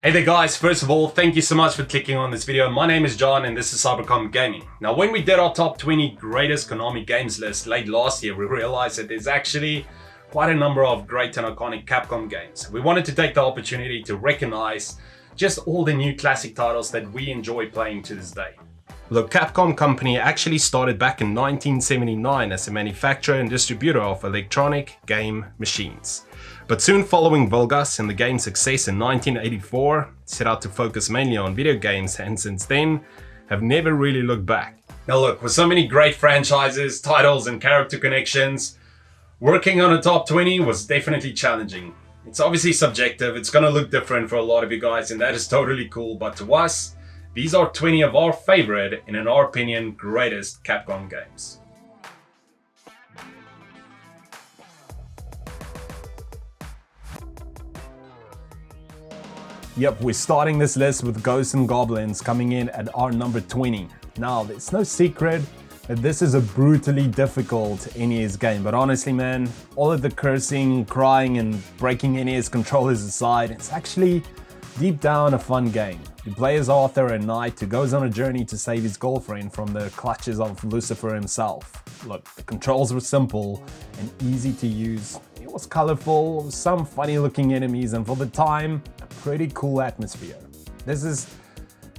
Hey there guys, first of all, thank you so much for clicking on this video. My name is John and this is Cybercom Gaming. Now when we did our top 20 greatest Konami games list late last year, we realized that there's actually quite a number of great and iconic Capcom games. We wanted to take the opportunity to recognize just all the new classic titles that we enjoy playing to this day. The Capcom company actually started back in 1979 as a manufacturer and distributor of electronic game machines. But soon following Volgas and the game's success in 1984, set out to focus mainly on video games and since then have never really looked back. Now look, with so many great franchises, titles and character connections, working on a top 20 was definitely challenging. It's obviously subjective, it's gonna look different for a lot of you guys and that is totally cool, but to us, these are 20 of our favorite and in our opinion, greatest Capcom games. Yep, we're starting this list with Ghosts and Goblins coming in at our number 20. Now, it's no secret that this is a brutally difficult NES game, but honestly man, all of the cursing, crying and breaking NES controllers aside, it's actually deep down a fun game. You play as Arthur, a knight who goes on a journey to save his girlfriend from the clutches of Lucifer himself. Look, the controls were simple and easy to use. It was colorful, some funny looking enemies, and for the time, a pretty cool atmosphere. This is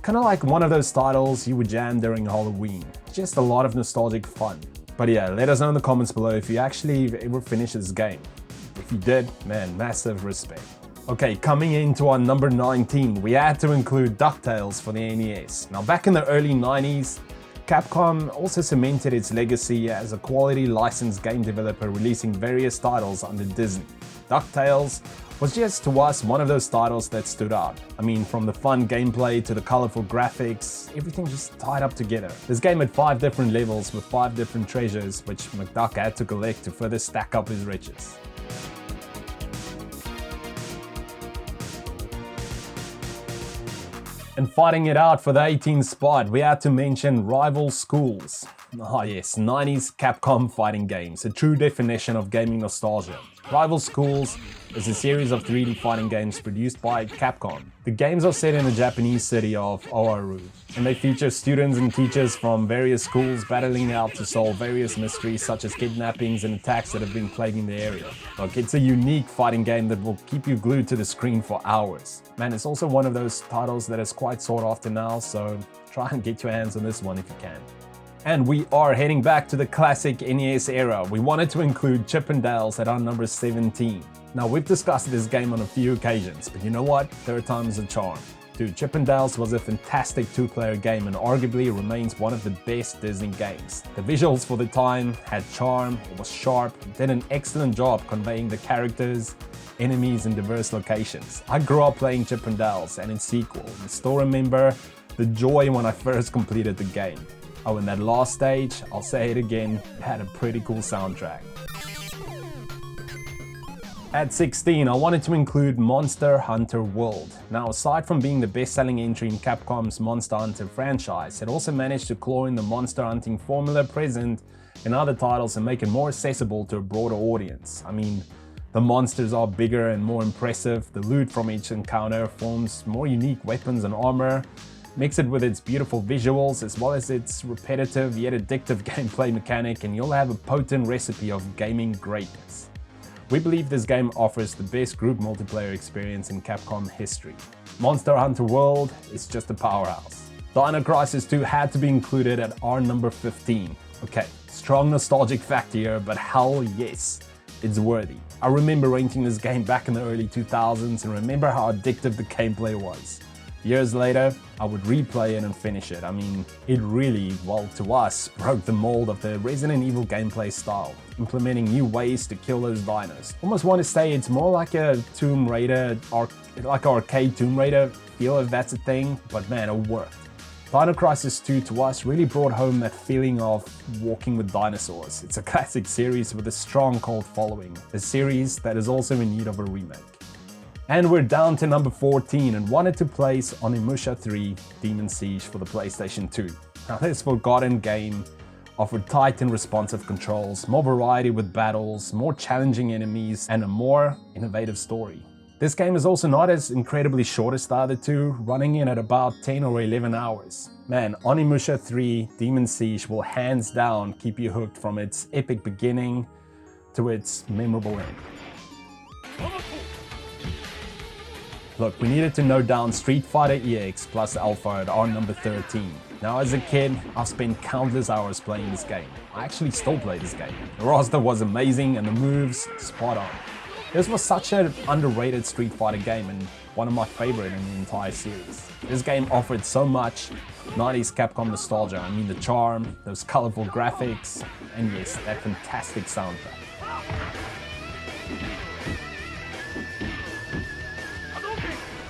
kind of like one of those titles you would jam during Halloween. Just a lot of nostalgic fun. But yeah, let us know in the comments below if you actually ever finished this game. If you did, man, massive respect. Okay, coming into our number 19, we had to include DuckTales for the NES. Now back in the early 90s, Capcom also cemented its legacy as a quality licensed game developer releasing various titles under Disney. DuckTales was just to us one of those titles that stood out. I mean, from the fun gameplay to the colorful graphics, everything just tied up together. This game had 5 different levels with 5 different treasures which McDuck had to collect to further stack up his riches. And fighting it out for the 18th spot, we had to mention Rival Schools. Ah yes, 90s Capcom fighting games, a true definition of gaming nostalgia. Rival Schools is a series of 3D fighting games produced by Capcom. The games are set in the Japanese city of Oaru, and they feature students and teachers from various schools battling out to solve various mysteries such as kidnappings and attacks that have been plaguing the area. Look, it's a unique fighting game that will keep you glued to the screen for hours. Man, it's also one of those titles that is quite sought after now, so try and get your hands on this one if you can. And we are heading back to the classic NES era. We wanted to include Chip 'n Dale's at our number 17. Now we've discussed this game on a few occasions, but you know what? Third time is a charm. Dude, Chip 'n Dale's was a fantastic 2-player game and arguably remains one of the best Disney games. The visuals for the time had charm, it was sharp, it did an excellent job conveying the characters, enemies and diverse locations. I grew up playing Chip 'n Dale's and its sequel, and still remember the joy when I first completed the game. Oh, and that last stage, I'll say it again, it had a pretty cool soundtrack. At 16, I wanted to include Monster Hunter World. Now, aside from being the best-selling entry in Capcom's Monster Hunter franchise, it also managed to claw in the monster hunting formula present in other titles and make it more accessible to a broader audience. I mean, the monsters are bigger and more impressive, the loot from each encounter forms more unique weapons and armor. Mix it with its beautiful visuals as well as its repetitive yet addictive gameplay mechanic and you'll have a potent recipe of gaming greatness. We believe this game offers the best group multiplayer experience in Capcom history. Monster Hunter World is just a powerhouse. Dino Crisis 2 had to be included at our number 15. Okay, strong nostalgic factor here, but hell yes, it's worthy. I remember renting this game back in the early 2000s and remember how addictive the gameplay was. Years later, I would replay it and finish it. I mean, it really, well, to us, broke the mold of the Resident Evil gameplay style, implementing new ways to kill those dinos. Almost want to say it's more like a Tomb Raider, like arcade Tomb Raider feel if that's a thing, but man, it worked. Dino Crisis 2 to us really brought home that feeling of walking with dinosaurs. It's a classic series with a strong cult following, a series that is also in need of a remake. And we're down to number 14 and wanted to place Onimusha 3 Demon Siege for the PlayStation 2. Now this forgotten game offered tight and responsive controls, more variety with battles, more challenging enemies, and a more innovative story. This game is also not as incredibly short as the other two, running in at about 10 or 11 hours. Man, Onimusha 3 Demon Siege will hands down keep you hooked from its epic beginning to its memorable end. Look, we needed to note down Street Fighter EX plus Alpha at our number 13. Now as a kid, I've spent countless hours playing this game. I actually still play this game. The roster was amazing and the moves spot on. This was such an underrated Street Fighter game and one of my favorite in the entire series. This game offered so much 90s Capcom nostalgia. I mean the charm, those colorful graphics, and yes, that fantastic soundtrack.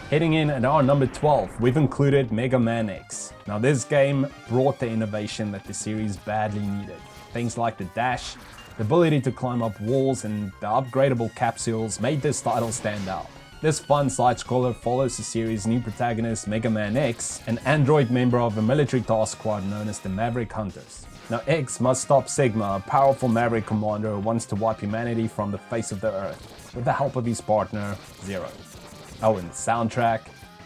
Heading in at our number 12, we've included Mega Man X. Now this game brought the innovation that the series badly needed. Things like the dash, the ability to climb up walls, and the upgradable capsules made this title stand out. This fun side-scroller follows the series' new protagonist Mega Man X, an android member of a military task squad known as the Maverick Hunters. Now X must stop Sigma, a powerful Maverick commander who wants to wipe humanity from the face of the earth, with the help of his partner, Zero. Oh, and the soundtrack,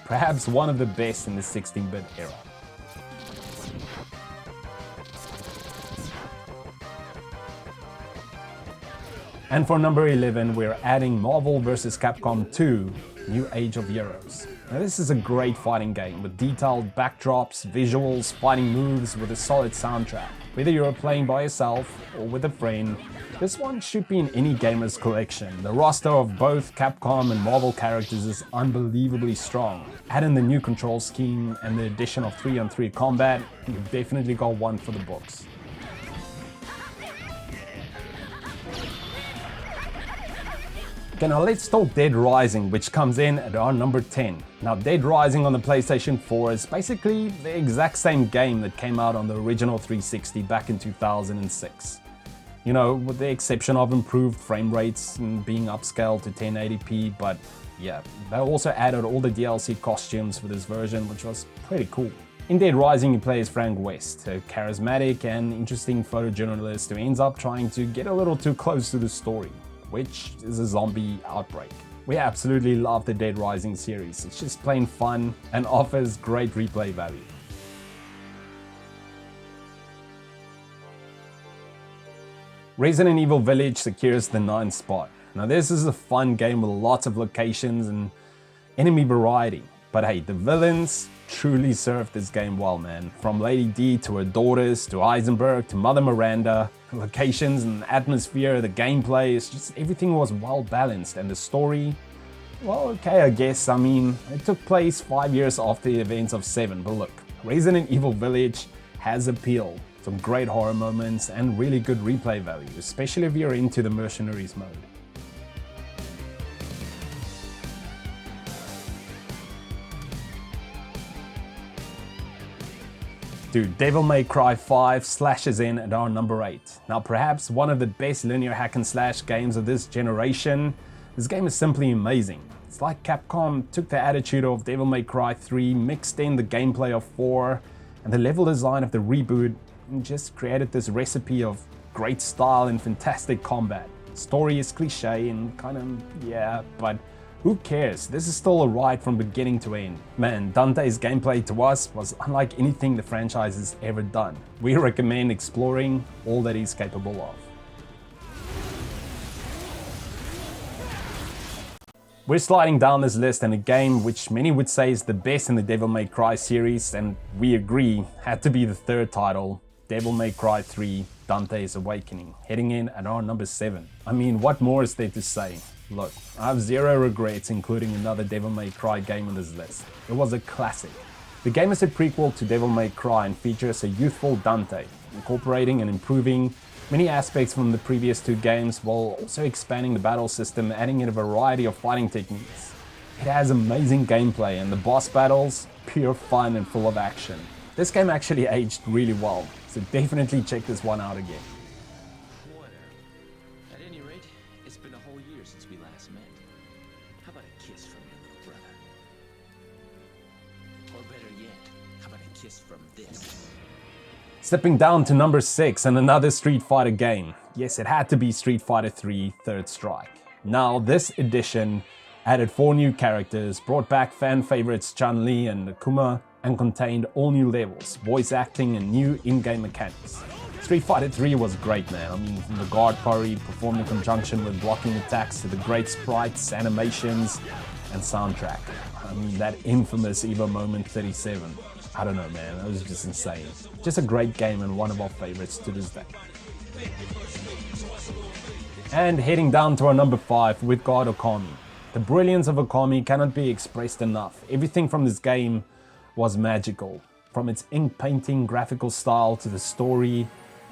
perhaps one of the best in the 16-bit era. And for number 11, we're adding Marvel vs. Capcom 2, New Age of Heroes. Now this is a great fighting game with detailed backdrops, visuals, fighting moves with a solid soundtrack. Whether you're playing by yourself or with a friend, this one should be in any gamer's collection. The roster of both Capcom and Marvel characters is unbelievably strong. Add in the new control scheme and the addition of 3-on-3 combat, you've definitely got one for the books. Okay, now let's talk Dead Rising, which comes in at our number 10. Now Dead Rising on the PlayStation 4 is basically the exact same game that came out on the original 360 back in 2006. You know, with the exception of improved frame rates and being upscaled to 1080p, but yeah, they also added all the DLC costumes for this version, which was pretty cool. In Dead Rising, you play as Frank West, a charismatic and interesting photojournalist who ends up trying to get a little too close to the story, which is a zombie outbreak. We absolutely love the Dead Rising series. It's just plain fun and offers great replay value. Resident Evil Village secures the 9th spot. Now this is a fun game with lots of locations and enemy variety. But hey, the villains truly served this game well, man. From Lady D to her daughters, to Heisenberg, to Mother Miranda, the locations and atmosphere, the gameplay, it's just everything was well balanced. And the story, well, okay, I guess. I mean, it took place 5 years after the events of 7, but look, Resident Evil Village has appeal. Some great horror moments and really good replay value, especially if you're into the Mercenaries mode. Dude, Devil May Cry 5 slashes in at our number 8. Now perhaps one of the best linear hack and slash games of this generation. This game is simply amazing. It's like Capcom took the attitude of Devil May Cry 3, mixed in the gameplay of 4, and the level design of the reboot, and just created this recipe of great style and fantastic combat. Story is cliche and kind of, yeah, but who cares? This is still a ride from beginning to end. Man, Dante's gameplay to us was unlike anything the franchise has ever done. We recommend exploring all that he's capable of. We're sliding down this list, and a game which many would say is the best in the Devil May Cry series, and we agree, had to be the third title, Devil May Cry 3 Dante's Awakening, heading in at our number 7. I mean, what more is there to say? Look, I have zero regrets including another Devil May Cry game on this list. It was a classic. The game is a prequel to Devil May Cry and features a youthful Dante, incorporating and improving many aspects from the previous two games while also expanding the battle system, adding in a variety of fighting techniques. It has amazing gameplay and the boss battles, pure fun and full of action. This game actually aged really well, so definitely check this one out again. Whatever. At any rate, it's been a whole year since we last met. How about a kiss from your little brother? Or better yet, how about a kiss from this? Stepping down to number 6 and another Street Fighter game. Yes, it had to be Street Fighter 3 Third Strike. Now, this edition Added 4 new characters, brought back fan favorites Chun-Li and Akuma, and contained all new levels, voice acting and new in-game mechanics. Street Fighter 3 was great, man. I mean, from the guard parry performed in conjunction with blocking attacks to the great sprites, animations, and soundtrack. I mean, that infamous Evo Moment 37. I don't know, man, that was just insane. Just a great game and one of our favorites to this day. And heading down to our number 5, we've got Okami. The brilliance of Okami cannot be expressed enough. Everything from this game was magical. From its ink painting graphical style to the story,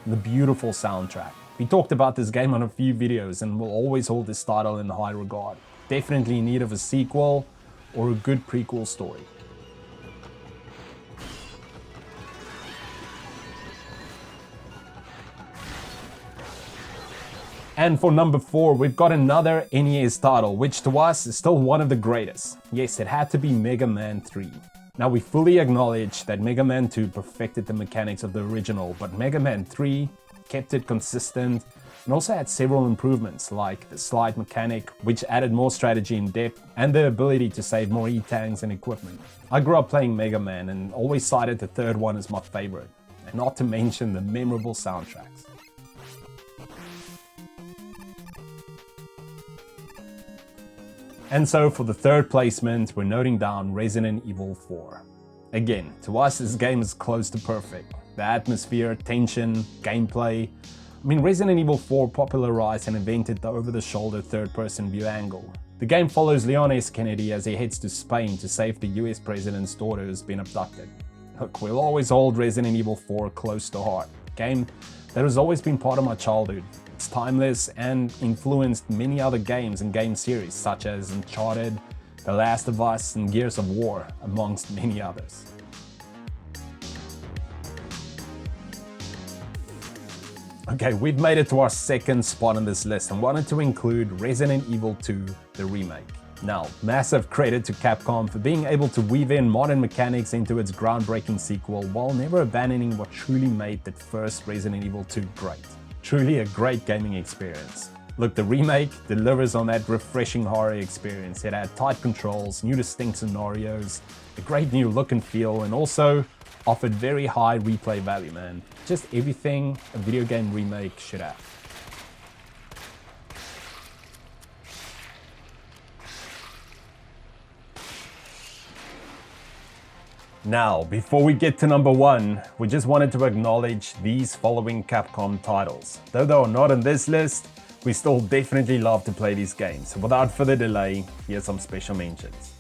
the beautiful soundtrack. We talked about this game on a few videos and will always hold this title in high regard. Definitely in need of a sequel or a good prequel story. And for number 4, we've got another NES title, which to us is still one of the greatest. Yes, it had to be Mega Man 3. Now, we fully acknowledge that Mega Man 2 perfected the mechanics of the original, but Mega Man 3 kept it consistent and also had several improvements, like the slide mechanic, which added more strategy and depth, and the ability to save more E-tanks and equipment. I grew up playing Mega Man and always cited the third one as my favorite, and not to mention the memorable soundtracks. And so for the third placement, we're noting down Resident Evil 4. Again, to us this game is close to perfect. The atmosphere, tension, gameplay. I mean, Resident Evil 4 popularized and invented the over-the-shoulder third-person view angle. The game follows Leon S. Kennedy as he heads to Spain to save the US president's daughter who's been abducted. Look, we'll always hold Resident Evil 4 close to heart. A game that has always been part of my childhood. It's timeless and influenced many other games and game series such as Uncharted, The Last of Us, and Gears of War, amongst many others. Okay, we've made it to our second spot on this list and wanted to include Resident Evil 2, the remake. Now, massive credit to Capcom for being able to weave in modern mechanics into its groundbreaking sequel while never abandoning what truly made that first Resident Evil 2 great. Truly a great gaming experience. Look, the remake delivers on that refreshing horror experience. It had tight controls, new distinct scenarios, a great new look and feel, and also offered very high replay value, man. Just everything a video game remake should have. Now, before we get to number 1, we just wanted to acknowledge these following Capcom titles. Though they are not on this list, we still definitely love to play these games. So without further delay, here's some special mentions.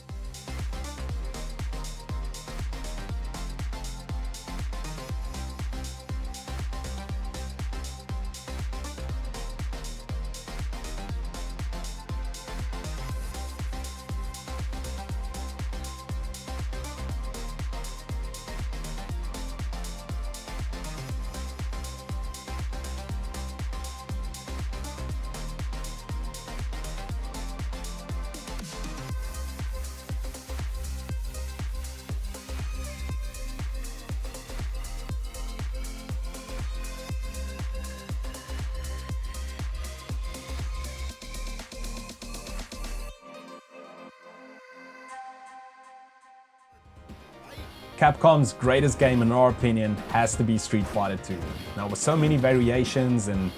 Capcom's greatest game in our opinion has to be Street Fighter 2. Now with so many variations and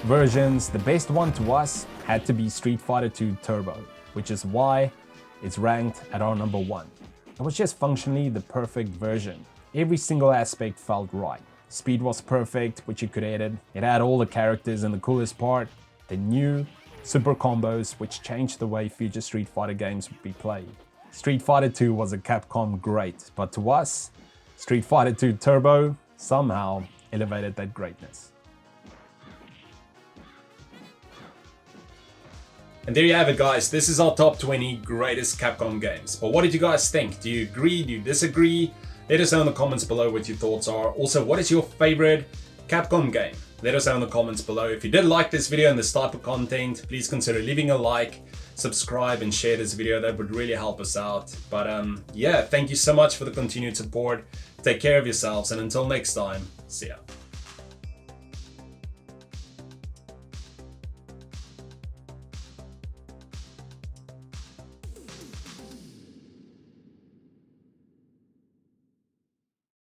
versions, the best one to us had to be Street Fighter 2 Turbo, which is why it's ranked at our number 1. It was just functionally the perfect version. Every single aspect felt right. Speed was perfect, which you could edit. It had all the characters, and the coolest part, the new super combos which changed the way future Street Fighter games would be played. Street Fighter 2 was a Capcom great, but to us, Street Fighter 2 Turbo somehow elevated that greatness. And there you have it, guys. This is our top 20 greatest Capcom games. But what did you guys think? Do you agree? Do you disagree? Let us know in the comments below what your thoughts are. Also, what is your favorite Capcom game? Let us know in the comments below. If you did like this video and this type of content, please consider leaving a like, subscribe, and share this video. That would really help us out. But yeah, thank you so much for the continued support. Take care of yourselves, and until next time, see ya.